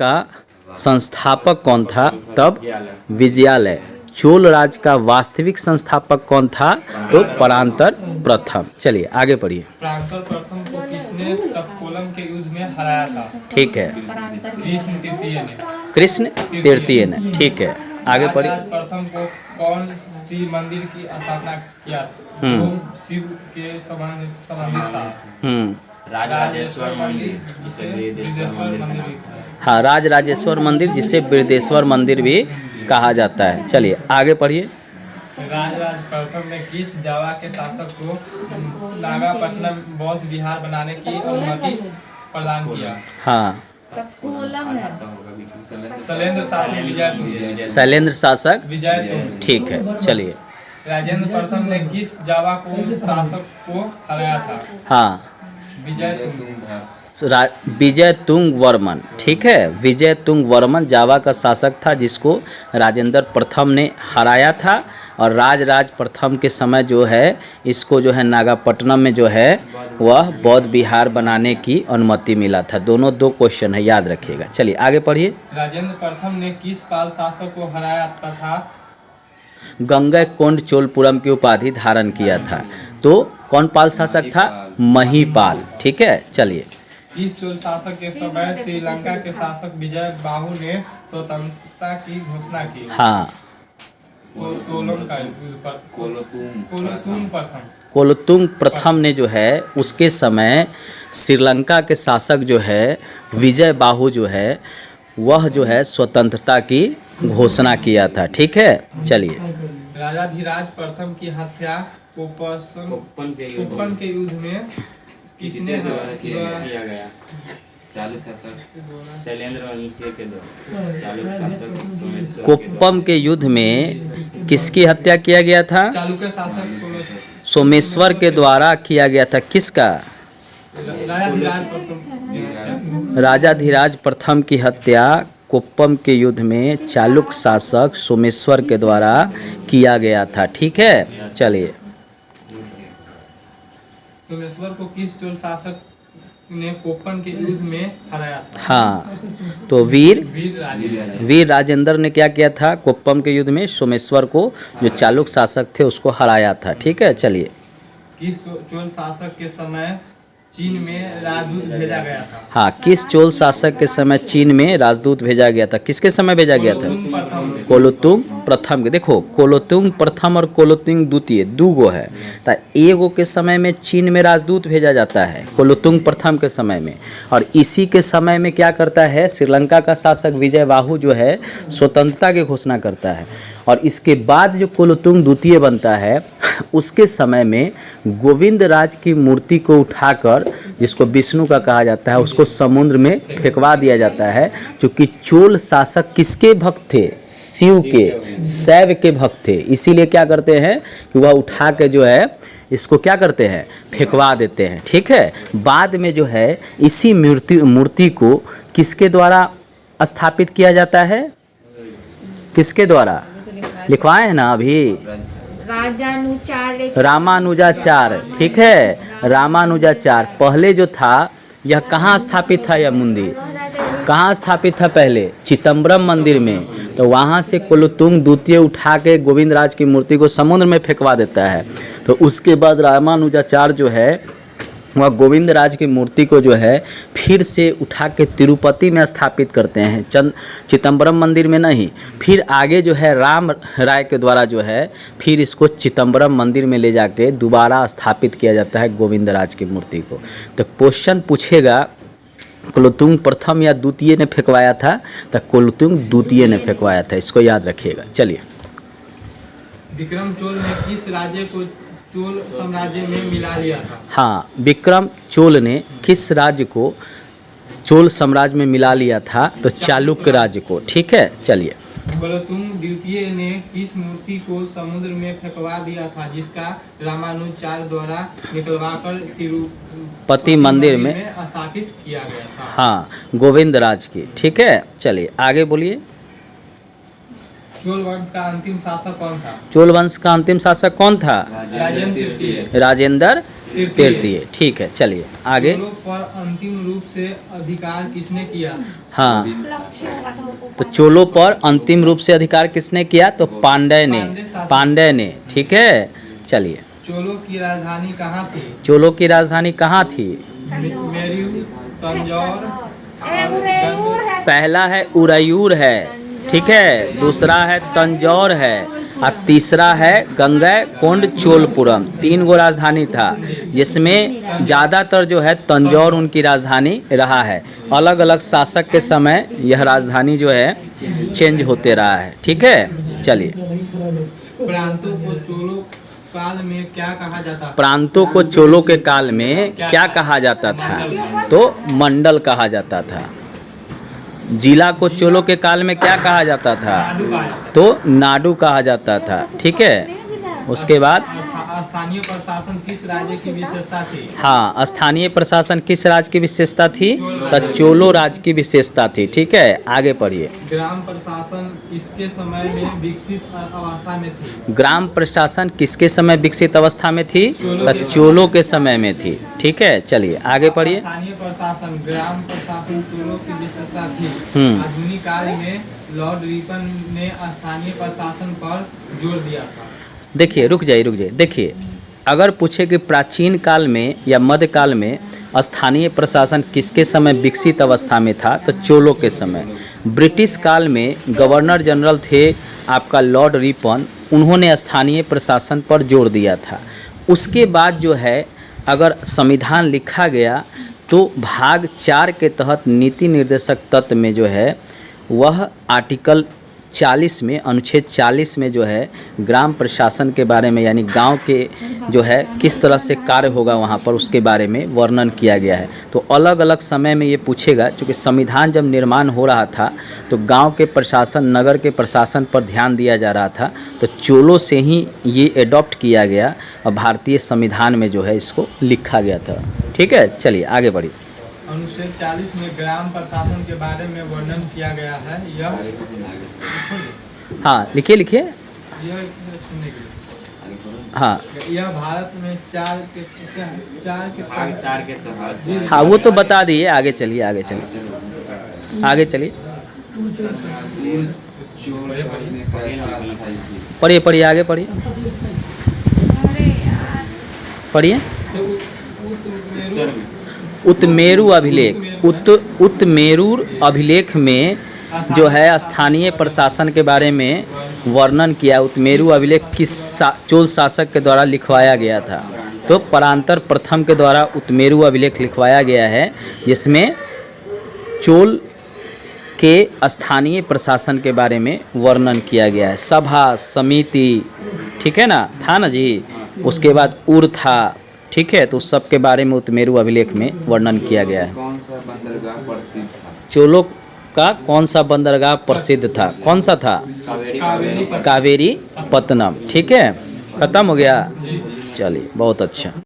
का संस्थापक कौन था? तब विजयालय। चोल राज का वास्तविक संस्थापक कौन था? तो परांतर प्रथम। चलिए आगे पढ़िए। परांतर प्रथम को किसने तक्षकोलम के युद्ध में हराया था? ठीक है, कृष्ण तृतीय ने। कृष्ण तृतीय ने। ठीक है, आगे पढ़िए। राजराज प्रथम को कौन सी मंदिर की स्थापना किया जो शिव के संबंधित था? राजराजेश्वर मंदिर, जिसे बृहदेश्वर मंदिर भी कहा है। हाँ, राजराजेश्वर मंदिर, जिसे बृहदेश्वर मंदिर भी कहा जाता है। चलिए आगे पढ़िए। राजराज प्रथम ने किस जावा के शासक को नागापट्टनम बौद्ध विहार बनाने की अनुमति प्रदान किया? हाँ, शैलेंद्र शासक विजयतुंग। शैलेंद्र शासक विजयतुंग। ठीक है, चलिए। राजेंद्र प्रथम ने किस जावा को शासक को हराया था? हाँ, विजयतुंग। विजय तुंग वर्मन। ठीक है, विजय तुंग वर्मन जावा का शासक था जिसको राजेंद्र प्रथम ने हराया था। और राजराज प्रथम के समय जो है इसको जो है नागापट्टनम में जो है वह बौद्ध विहार बनाने की अनुमति मिला था। दोनों दो क्वेश्चन है, याद रखिएगा। चलिए आगे पढ़िए। राजेंद्र प्रथम ने किस पाल शासक को हराया तथा गंगैकोंड चोलपुरम की उपाधि धारण किया था? तो कौन पाल शासक था? महीपाल। ठीक है, चलिए। किस चोल शासक के समय श्रीलंका के शासक विजय बाहु ने स्वतंत्रता की घोषणा की? हाँ, कोलोतुंग प्रथम ने जो है उसके समय श्रीलंका के शासक जो है विजय बाहु जो है वह जो है स्वतंत्रता की घोषणा किया था। ठीक है, चलिए। राजाधिराज प्रथम की हत्या कुप्पन के युद्ध में किसने किया गया? चालुक शासक शैलेंद्र वंशी के द्वारा। चालुक शासक सोमेश्वर के कुप्पम के युद्ध में किसकी हत्या किया गया था? चालुक्य शासक सोमेश्वर के द्वारा किया गया था। किसका? राजाधिराज प्रथम। राजाधिराज प्रथम की हत्या कुप्पम के युद्ध में चालुक शासक सोमेश्वर के द्वारा किया गया था। ठीक है, चलिए। सोमेश्वर को किस चोल शासक ने कुप्पन के युद्ध में हराया था? हाँ, तो वीर वीर राजेंद्र ने क्या किया था? कुप्पम के युद्ध में सोमेश्वर को जो चालुक शासक थे उसको हराया था। ठीक है, चलिए। किस चोल शासक के समय चीन में राजदूत भेजा गया था? हाँ, किस चोल शासक के समय चीन में राजदूत भेजा गया था? किसके समय भेजा गया था? कोलोतुंग प्रथम के। देखो, कोलोतुंग प्रथम और कोलोतुंग द्वितीय दूगो है, तो एगो के समय में चीन में राजदूत भेजा जाता है कोलोतुंग प्रथम के समय में, और इसी के समय में क्या करता है श्रीलंका का शासक विजय बाहु जो है स्वतंत्रता की घोषणा करता है। और इसके बाद जो कोलोतुंग द्वितीय बनता है उसके समय में गोविंद राज की मूर्ति को उठाकर, जिसको विष्णु का कहा जाता है, उसको समुद्र में फेंकवा दिया जाता है। क्योंकि चोल शासक किसके भक्त थे? शिव के, शैव के भक्त थे। इसीलिए क्या करते हैं कि वह उठा के जो है इसको क्या करते हैं? फेंकवा देते हैं। ठीक है, बाद में जो है इसी मूर्ति को किसके द्वारा स्थापित किया जाता है? किसके द्वारा लिखवाए हैं ना अभी? रामानुजाचार्य। ठीक है, रामानुजाचार्य। पहले जो था यह कहाँ स्थापित था? यह मंदिर कहाँ स्थापित था? पहले चिदम्बरम मंदिर में। तो वहाँ से कोलोतुंग द्वितीय उठा के गोविंद राज की मूर्ति को समुद्र में फेंकवा देता है। तो उसके बाद रामानुजाचार्य जो है वह गोविंद राज की मूर्ति को जो है फिर से उठा के तिरुपति में स्थापित करते हैं, चिदम्बरम मंदिर में नहीं। फिर आगे जो है राम राय के द्वारा जो है फिर इसको चिदम्बरम मंदिर में ले जाके दोबारा स्थापित किया जाता है गोविंद राज की मूर्ति को। तो क्वेश्चन पूछेगा कोलोतुंग प्रथम या द्वितीय ने फेंकवाया था? तो कोलोतुंग द्वितीय ने फेंकवाया था, इसको याद रखिएगा। चलिए। विक्रम चोल ने किस राज्य को चोल साम्राज्य में मिला लिया था? हाँ, विक्रम चोल ने किस राज्य को चोल साम्राज्य में मिला लिया था? तो चालुक्य राज्य को। ठीक है, चलिए। कोलोतुंग द्वितीय ने किस मूर्ति को समुद्र में फेंकवा दिया था जिसका रामानुजाचार्य द्वारा निकलवाकर तिरुपति मंदिर में स्थापित किया गया था? हाँ, गोविंद राज की। ठीक है, चलिए आगे बोलिए। चोल वंश का अंतिम शासक कौन था? चोल वंश का अंतिम शासक कौन था? राजेंद्र तृतीय। राजेंद्र तृतीय। ठीक है, चलिए आगे। चोलों पर अंतिम रूप से अधिकार किसने किया? हाँ, तो चोलों पर अंतिम रूप से अधिकार किसने किया? तो पांड्य ने। ठीक है, चलिए। चोलों की राजधानी कहाँ थी? चोलों की राजधानी कहाँ थी? मेरू, तंजौर, पहला है उरयूर है, ठीक है, दूसरा है तंजौर है, और तीसरा है गंगैकोंड चोलपुरम। 3 गो राजधानी था, जिसमें ज़्यादातर जो है तंजौर उनकी राजधानी रहा है। अलग अलग शासक के समय यह राजधानी जो है चेंज होते रहा है। ठीक है, चलिए। प्रांतों को चोलों काल में क्या कहा जाता? प्रांतों को चोलों के काल में क्या कहा जाता था? तो मंडल कहा जाता था। जिला को चोलों के काल में क्या कहा जाता था? तो नाडु कहा जाता था। ठीक है, उसके बाद स्थानीय प्रशासन किस राज्य की विशेषता थी? हाँ, स्थानीय प्रशासन किस राज्य की विशेषता थी? तो चोलो राज्य की विशेषता थी। ठीक है, आगे पढ़िए। ग्राम प्रशासन इसके समय में विकसित अवस्था में थी? ग्राम प्रशासन किसके समय विकसित अवस्था में थी? तो चोलों के समय में थी। ठीक है, चलिए आगे पढ़िए। स्थानीय प्रशासन, ग्राम प्रशासन चोलों की विशेषता थी। आधुनिक काल में लॉर्ड रिपन ने स्थानीय प्रशासन पर जोर दिया था। देखिए, रुक जाइए। देखिए, अगर पूछे कि प्राचीन काल में या मध्यकाल में स्थानीय प्रशासन किसके समय विकसित अवस्था में था? तो चोलों के समय। ब्रिटिश काल में गवर्नर जनरल थे आपका लॉर्ड रिपन, उन्होंने स्थानीय प्रशासन पर जोर दिया था। उसके बाद जो है, अगर संविधान लिखा गया तो भाग 4 के तहत नीति निर्देशक तत्व में जो है वह आर्टिकल 40 में, अनुच्छेद 40 में जो है ग्राम प्रशासन के बारे में, यानी गांव के जो है किस तरह से कार्य होगा वहां पर, उसके बारे में वर्णन किया गया है। तो अलग अलग समय में ये पूछेगा, क्योंकि संविधान जब निर्माण हो रहा था तो गांव के प्रशासन, नगर के प्रशासन पर ध्यान दिया जा रहा था, तो चोलों से ही ये एडॉप्ट किया गया और भारतीय संविधान में जो है इसको लिखा गया था। ठीक है, चलिए आगे बढ़िए। अनुच्छेद 40 में ग्राम प्रशासन के बारे में वर्णन किया गया है। यह हाँ, लिखिए। सुनने के लिए। हाँ यह भारत में चार के भाग 4 के तहत। हाँ, वो तो बता दिए। आगे चलिए। पढ़िए, आगे पढ़िए। उत्मेरू अभिलेख, उत्मेरूर अभिलेख में जो है स्थानीय प्रशासन के बारे में वर्णन किया। उत्मेरू अभिलेख किस चोल शासक के द्वारा लिखवाया गया था? तो परांतर प्रथम के द्वारा उत्मेरू अभिलेख लिखवाया गया है, जिसमें चोल के स्थानीय प्रशासन के बारे में वर्णन किया गया है। सभा, समिति, ठीक है ना, था ना जी। उसके बाद उर था, ठीक है, तो सब के बारे में उत्मेरू अभिलेख में वर्णन किया गया है। कौन सा बंदरगाह प्रसिद्ध था? चोलों का कौन सा बंदरगाह प्रसिद्ध था? कौन सा था? कावेरी पत्तनम। ठीक है, खत्म हो गया। चलिए, बहुत अच्छा।